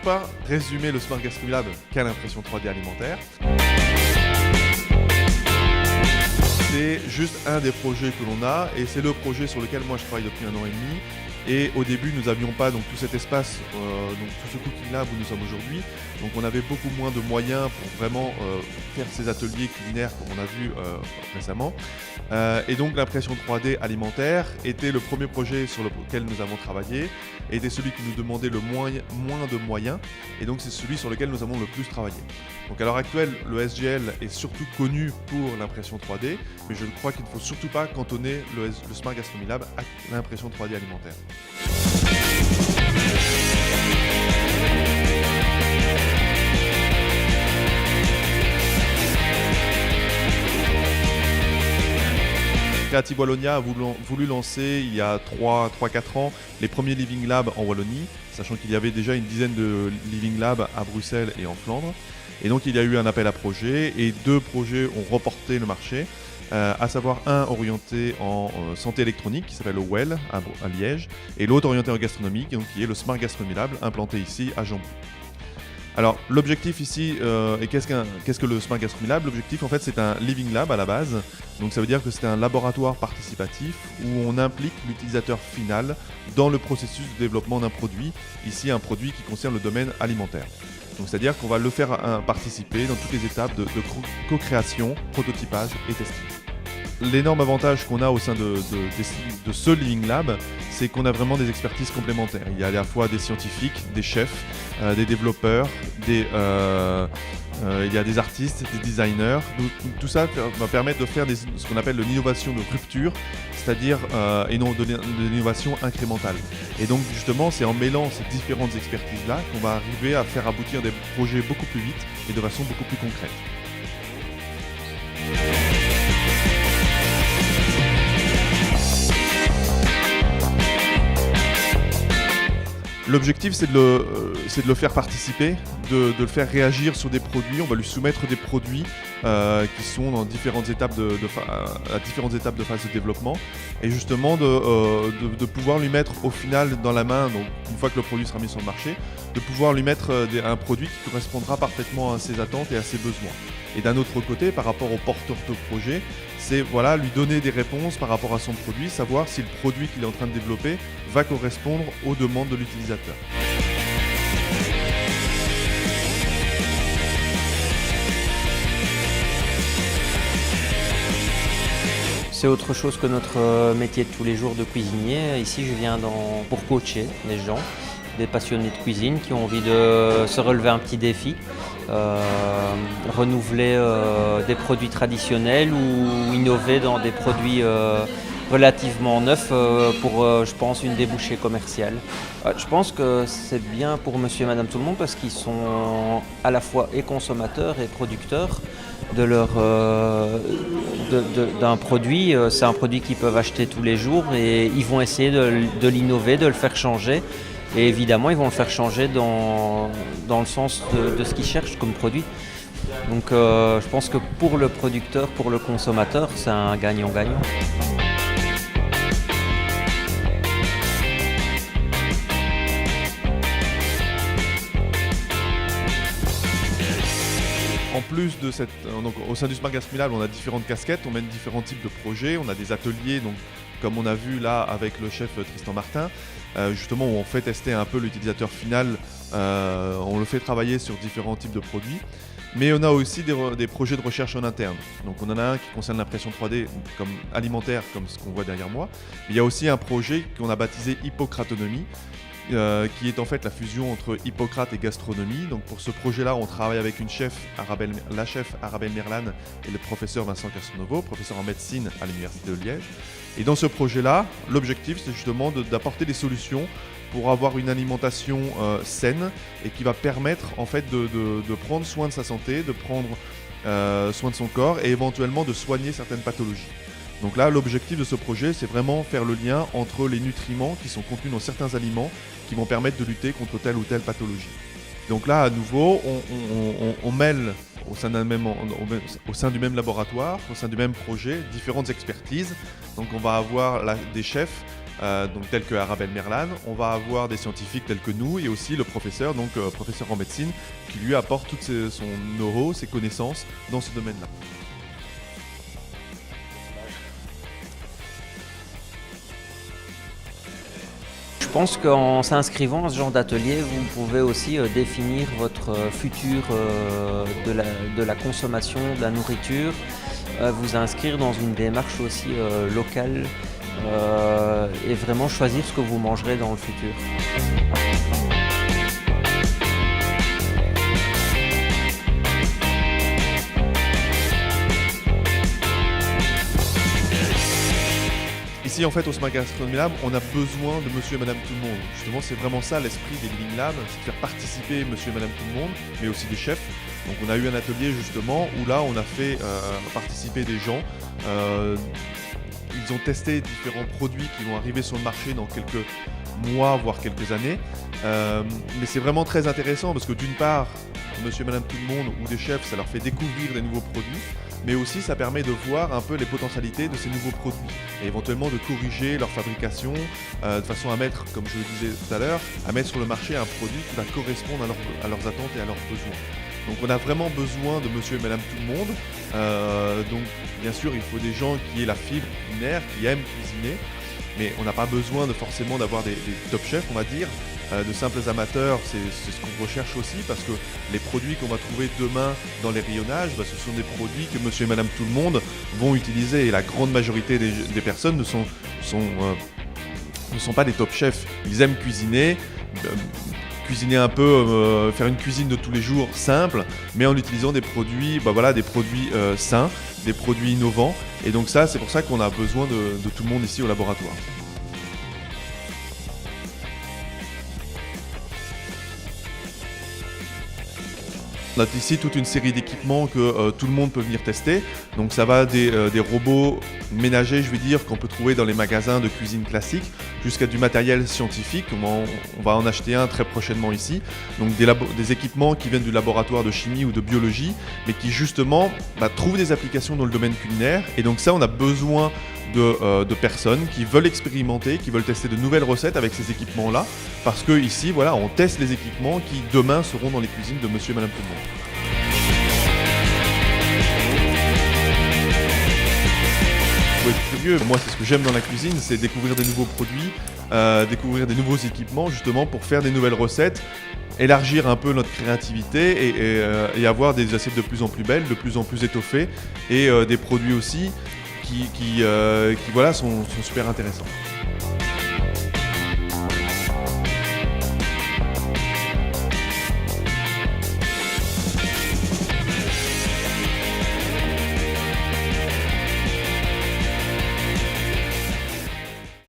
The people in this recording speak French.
pas résumer le Smart Gastronomy Lab qu'à l'impression 3D alimentaire. C'est juste un des projets que l'on a et c'est le projet sur lequel moi je travaille depuis 1 an et demi. Et au début, nous n'avions pas donc, tout cet espace, donc tout ce Cooking Lab où nous sommes aujourd'hui. Donc on avait beaucoup moins de moyens pour vraiment faire ces ateliers culinaires comme on a vu récemment. Et donc l'impression 3D alimentaire était le premier projet sur lequel nous avons travaillé, était celui qui nous demandait le moins de moyens, et donc c'est celui sur lequel nous avons le plus travaillé. Donc à l'heure actuelle, le SGL est surtout connu pour l'impression 3D, mais je crois qu'il ne faut surtout pas cantonner le Smart Gastronomy Lab à l'impression 3D alimentaire. Creative Wallonia a voulu lancer il y a 3-4 ans les premiers Living Labs en Wallonie, sachant qu'il y avait déjà une dizaine de Living Labs à Bruxelles et en Flandre. Et donc il y a eu un appel à projets et 2 projets ont remporté le marché, à savoir un orienté en santé électronique qui s'appelle le WELL à Liège et l'autre orienté en gastronomie donc, qui est le Smart Gastronomy Lab implanté ici à Jambon. Alors l'objectif ici, et qu'est-ce que le Smart Gastronomy Lab? L'objectif en fait c'est un Living Lab à la base, donc ça veut dire que c'est un laboratoire participatif où on implique l'utilisateur final dans le processus de développement d'un produit, ici un produit qui concerne le domaine alimentaire. Donc c'est-à-dire qu'on va le faire participer dans toutes les étapes de co-création, prototypage et testing. L'énorme avantage qu'on a au sein de ce Living Lab, c'est qu'on a vraiment des expertises complémentaires. Il y a à la fois des scientifiques, des chefs, des développeurs, il y a des artistes, des designers. Tout ça va permettre de faire ce qu'on appelle de l'innovation de rupture, c'est-à-dire et non de l'innovation incrémentale. Et donc justement, c'est en mêlant ces différentes expertises-là qu'on va arriver à faire aboutir des projets beaucoup plus vite et de façon beaucoup plus concrète. L'objectif, c'est de le faire participer, de le faire réagir sur des produits. On va lui soumettre des produits qui sont dans différentes étapes à différentes étapes de phase de développement. Et justement, de pouvoir lui mettre au final dans la main, donc une fois que le produit sera mis sur le marché, de pouvoir lui mettre un produit qui correspondra parfaitement à ses attentes et à ses besoins. Et d'un autre côté, par rapport au porteur de projet, c'est lui donner des réponses par rapport à son produit, savoir si le produit qu'il est en train de développer va correspondre aux demandes de l'utilisateur. C'est autre chose que notre métier de tous les jours de cuisinier. Ici, je viens pour coacher des gens, des passionnés de cuisine qui ont envie de se relever un petit défi, renouveler des produits traditionnels ou innover dans des produits relativement neufs pour, je pense, une débouchée commerciale. Je pense que c'est bien pour monsieur et madame tout le monde parce qu'ils sont à la fois et consommateurs et producteurs d'un produit. C'est un produit qu'ils peuvent acheter tous les jours et ils vont essayer de l'innover, de le faire changer. Et évidemment, ils vont le faire changer dans le sens de ce qu'ils cherchent comme produit. Donc je pense que pour le producteur, pour le consommateur, c'est un gagnant-gagnant. En plus de donc, au sein du Smart Gastronomy Lab, on a différentes casquettes, on mène différents types de projets, on a des ateliers, donc, comme on a vu là avec le chef Tristan Martin, justement où on fait tester un peu l'utilisateur final, on le fait travailler sur différents types de produits. Mais on a aussi des projets de recherche en interne. Donc on en a un qui concerne l'impression 3D comme alimentaire, comme ce qu'on voit derrière moi. Mais il y a aussi un projet qu'on a baptisé Hippocratonomie, qui est en fait la fusion entre Hippocrate et gastronomie. Donc pour ce projet-là, on travaille avec la chef Arabelle Merlan et le professeur Vincent Castronovo, professeur en médecine à l'Université de Liège. Et dans ce projet-là, l'objectif, c'est justement d'apporter des solutions pour avoir une alimentation saine et qui va permettre en fait de prendre soin de sa santé, de prendre soin de son corps et éventuellement de soigner certaines pathologies. Donc là, l'objectif de ce projet, c'est vraiment faire le lien entre les nutriments qui sont contenus dans certains aliments qui vont permettre de lutter contre telle ou telle pathologie. Donc là, à nouveau, on mêle au sein du même laboratoire, au sein du même projet, différentes expertises. Donc on va avoir des chefs donc tels que Arabelle Merlan. On va avoir des scientifiques tels que nous et aussi le professeur, donc professeur en médecine, qui lui apporte tout son know-how, ses connaissances dans ce domaine-là. Je pense qu'en s'inscrivant à ce genre d'atelier, vous pouvez aussi définir votre futur de la consommation de la nourriture, vous inscrire dans une démarche aussi locale et vraiment choisir ce que vous mangerez dans le futur. Ici, en fait, au Smart Gastronomy Lab, on a besoin de monsieur et madame tout le monde. Justement, c'est vraiment ça l'esprit des Living Labs, c'est de faire participer monsieur et madame tout le monde, mais aussi des chefs. Donc on a eu un atelier justement où là, on a fait participer des gens. Ils ont testé différents produits qui vont arriver sur le marché dans quelques mois, voire quelques années. Mais c'est vraiment très intéressant parce que d'une part, monsieur et madame tout le monde ou des chefs, ça leur fait découvrir des nouveaux produits, mais aussi ça permet de voir un peu les potentialités de ces nouveaux produits et éventuellement de corriger leur fabrication de façon à mettre, comme je le disais tout à l'heure, à mettre sur le marché un produit qui va correspondre à leurs attentes et à leurs besoins. Donc on a vraiment besoin de monsieur et madame tout le monde. Donc bien sûr il faut des gens qui aient la fibre culinaire, qui aiment cuisiner, mais on n'a pas besoin forcément d'avoir des top chefs, on va dire. De simples amateurs, c'est ce qu'on recherche aussi parce que les produits qu'on va trouver demain dans les rayonnages, ce sont des produits que monsieur et madame tout le monde vont utiliser et la grande majorité des personnes ne sont pas des top chefs. Ils aiment cuisiner, cuisiner un peu, faire une cuisine de tous les jours simple, mais en utilisant des produits, des produits sains, des produits innovants. Et donc ça, c'est pour ça qu'on a besoin de tout le monde ici au laboratoire. On a ici toute une série d'équipements que tout le monde peut venir tester. Donc ça va des robots ménagers, je vais dire, qu'on peut trouver dans les magasins de cuisine classique, jusqu'à du matériel scientifique. On va en acheter un très prochainement ici. Donc des équipements qui viennent du laboratoire de chimie ou de biologie, mais qui justement trouvent des applications dans le domaine culinaire. Et donc ça, on a besoin de personnes qui veulent expérimenter, qui veulent tester de nouvelles recettes avec ces équipements-là, parce que ici, on teste les équipements qui demain seront dans les cuisines de monsieur et madame tout le monde. Il faut être curieux. Moi, c'est ce que j'aime dans la cuisine, c'est découvrir de nouveaux produits, découvrir des nouveaux équipements, justement pour faire des nouvelles recettes, élargir un peu notre créativité et avoir des assiettes de plus en plus belles, de plus en plus étoffées, et des produits aussi qui sont super intéressants.